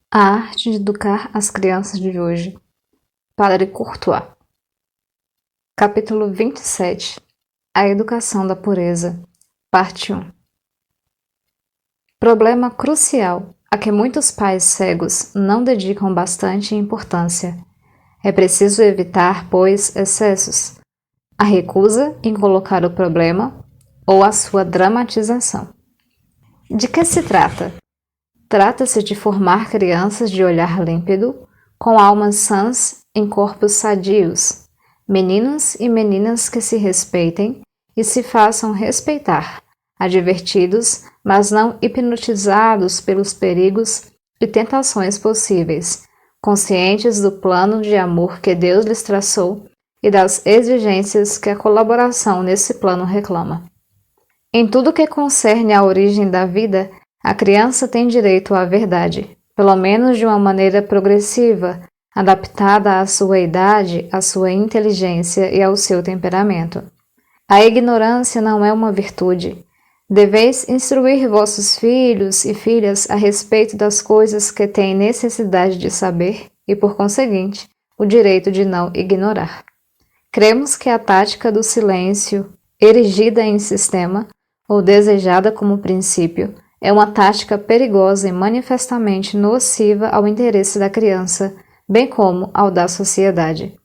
A arte de educar as crianças de hoje. Padre Courtois. Capítulo 27. A educação da pureza. Parte 1. Problema crucial a que muitos pais cegos não dedicam bastante importância. É preciso evitar, pois, excessos. A recusa em colocar o problema ou a sua dramatização. De que se trata? Trata-se de formar crianças de olhar límpido, com almas sãs em corpos sadios, meninos e meninas que se respeitem e se façam respeitar, advertidos, mas não hipnotizados pelos perigos e tentações possíveis, conscientes do plano de amor que Deus lhes traçou e das exigências que a colaboração nesse plano reclama. Em tudo que concerne à origem da vida, a criança tem direito à verdade, pelo menos de uma maneira progressiva, adaptada à sua idade, à sua inteligência e ao seu temperamento. A ignorância não é uma virtude. Deveis instruir vossos filhos e filhas a respeito das coisas que têm necessidade de saber e, por conseguinte, o direito de não ignorar. Cremos que a tática do silêncio, erigida em sistema, ou desejada como princípio, é uma tática perigosa e manifestamente nociva ao interesse da criança, bem como ao da sociedade.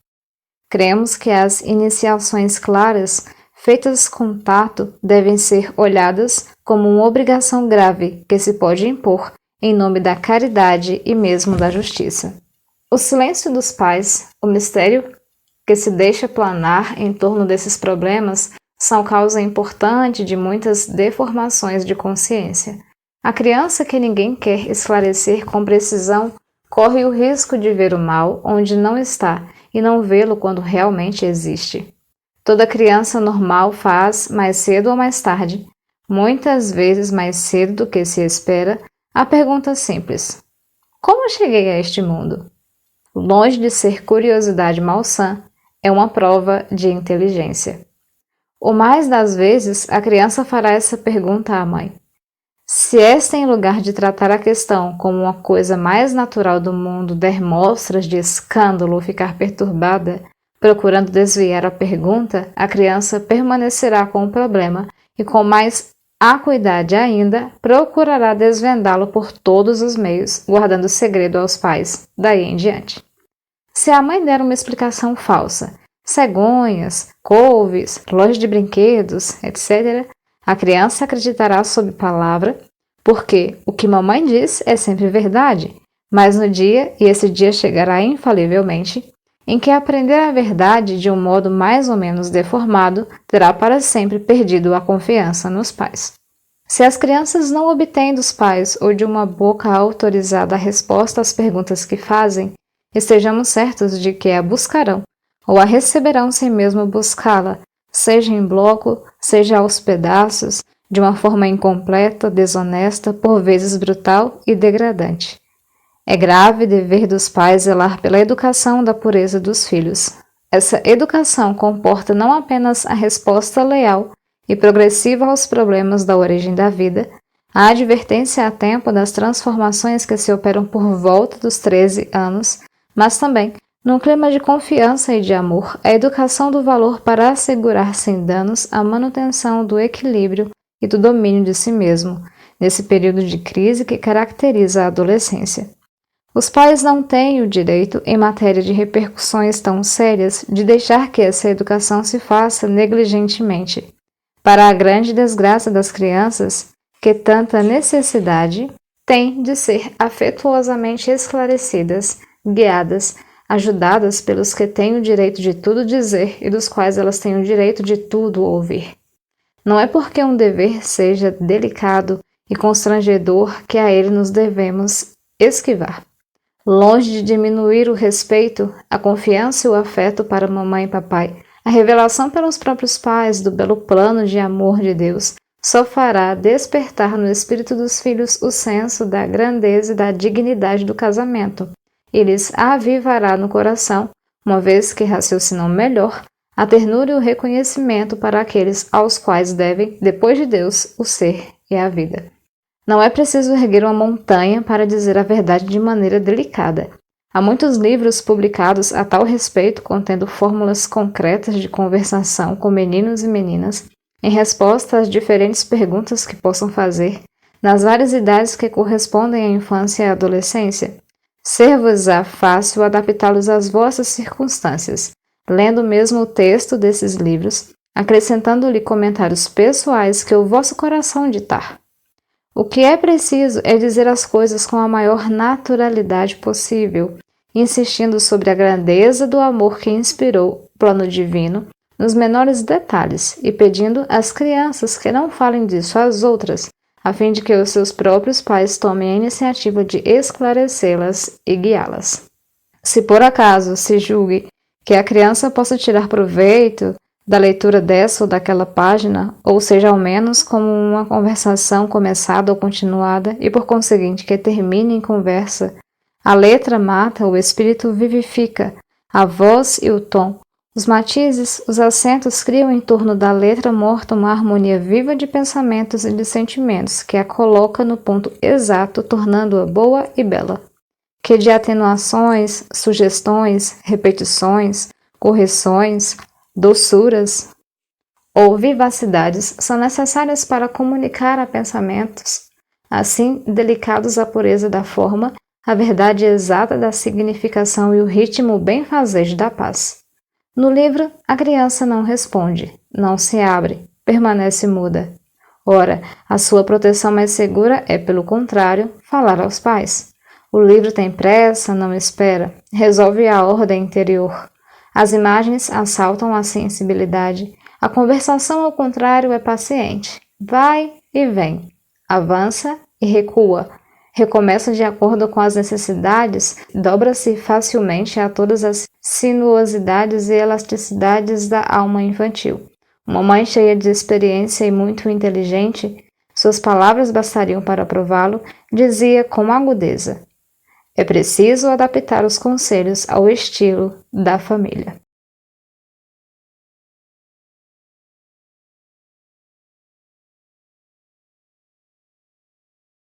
Cremos que as iniciações claras, feitas com tato, devem ser olhadas como uma obrigação grave que se pode impor em nome da caridade e mesmo da justiça. O silêncio dos pais, o mistério que se deixa planar em torno desses problemas, são causa importante de muitas deformações de consciência. A criança que ninguém quer esclarecer com precisão corre o risco de ver o mal onde não está e não vê-lo quando realmente existe. Toda criança normal faz, mais cedo ou mais tarde, muitas vezes mais cedo do que se espera, a pergunta simples: como cheguei a este mundo? Longe de ser curiosidade malsã, é uma prova de inteligência. O mais das vezes, a criança fará essa pergunta à mãe. Se esta, em lugar de tratar a questão como uma coisa mais natural do mundo, der mostras de escândalo ou ficar perturbada, procurando desviar a pergunta, a criança permanecerá com o problema e, com mais acuidade ainda, procurará desvendá-lo por todos os meios, guardando segredo aos pais, daí em diante. Se a mãe der uma explicação falsa, cegonhas, couves, loja de brinquedos, etc., a criança acreditará sob palavra, porque o que mamãe diz é sempre verdade, mas no dia, e esse dia chegará infalivelmente, em que aprender a verdade de um modo mais ou menos deformado, terá para sempre perdido a confiança nos pais. Se as crianças não obtêm dos pais ou de uma boca autorizada a resposta às perguntas que fazem, estejamos certos de que a buscarão, ou a receberão sem mesmo buscá-la, seja em bloco, seja aos pedaços, de uma forma incompleta, desonesta, por vezes brutal e degradante. É grave dever dos pais zelar pela educação da pureza dos filhos. Essa educação comporta não apenas a resposta leal e progressiva aos problemas da origem da vida, a advertência a tempo das transformações que se operam por volta dos 13 anos, mas também, num clima de confiança e de amor, a educação do valor para assegurar sem danos a manutenção do equilíbrio e do domínio de si mesmo, nesse período de crise que caracteriza a adolescência. Os pais não têm o direito, em matéria de repercussões tão sérias, de deixar que essa educação se faça negligentemente, para a grande desgraça das crianças, que tanta necessidade têm de ser afetuosamente esclarecidas, guiadas, ajudadas pelos que têm o direito de tudo dizer e dos quais elas têm o direito de tudo ouvir. Não é porque um dever seja delicado e constrangedor que a ele nos devemos esquivar. Longe de diminuir o respeito, a confiança e o afeto para mamãe e papai, a revelação pelos próprios pais do belo plano de amor de Deus só fará despertar no espírito dos filhos o senso da grandeza e da dignidade do casamento, e lhes avivará no coração, uma vez que raciocinam melhor, a ternura e o reconhecimento para aqueles aos quais devem, depois de Deus, o ser e a vida. Não é preciso erguer uma montanha para dizer a verdade de maneira delicada. Há muitos livros publicados a tal respeito contendo fórmulas concretas de conversação com meninos e meninas em resposta às diferentes perguntas que possam fazer nas várias idades que correspondem à infância e à adolescência. Ser-vos-á fácil adaptá-los às vossas circunstâncias, lendo mesmo o texto desses livros, acrescentando-lhe comentários pessoais que o vosso coração ditar. O que é preciso é dizer as coisas com a maior naturalidade possível, insistindo sobre a grandeza do amor que inspirou o plano divino nos menores detalhes e pedindo às crianças que não falem disso às outras, a fim de que os seus próprios pais tomem a iniciativa de esclarecê-las e guiá-las. Se por acaso se julgue que a criança possa tirar proveito da leitura dessa ou daquela página, ou seja, ao menos como uma conversação começada ou continuada, e por conseguinte que termine em conversa, a letra mata, o espírito vivifica, a voz e o tom, os matizes, os acentos criam em torno da letra morta uma harmonia viva de pensamentos e de sentimentos que a coloca no ponto exato, tornando-a boa e bela. Que de atenuações, sugestões, repetições, correções, doçuras ou vivacidades são necessárias para comunicar a pensamentos, assim delicados a pureza da forma, a verdade exata da significação e o ritmo bem-fazejo da paz. No livro, a criança não responde, não se abre, permanece muda. Ora, a sua proteção mais segura é, pelo contrário, falar aos pais. O livro tem pressa, não espera, resolve a ordem interior. As imagens assaltam a sensibilidade. A conversação, ao contrário, é paciente. Vai e vem, avança e recua. Recomeça de acordo com as necessidades, dobra-se facilmente a todas as sinuosidades e elasticidades da alma infantil. Uma mãe cheia de experiência e muito inteligente, suas palavras bastariam para prová-lo, dizia com agudeza: é preciso adaptar os conselhos ao estilo da família.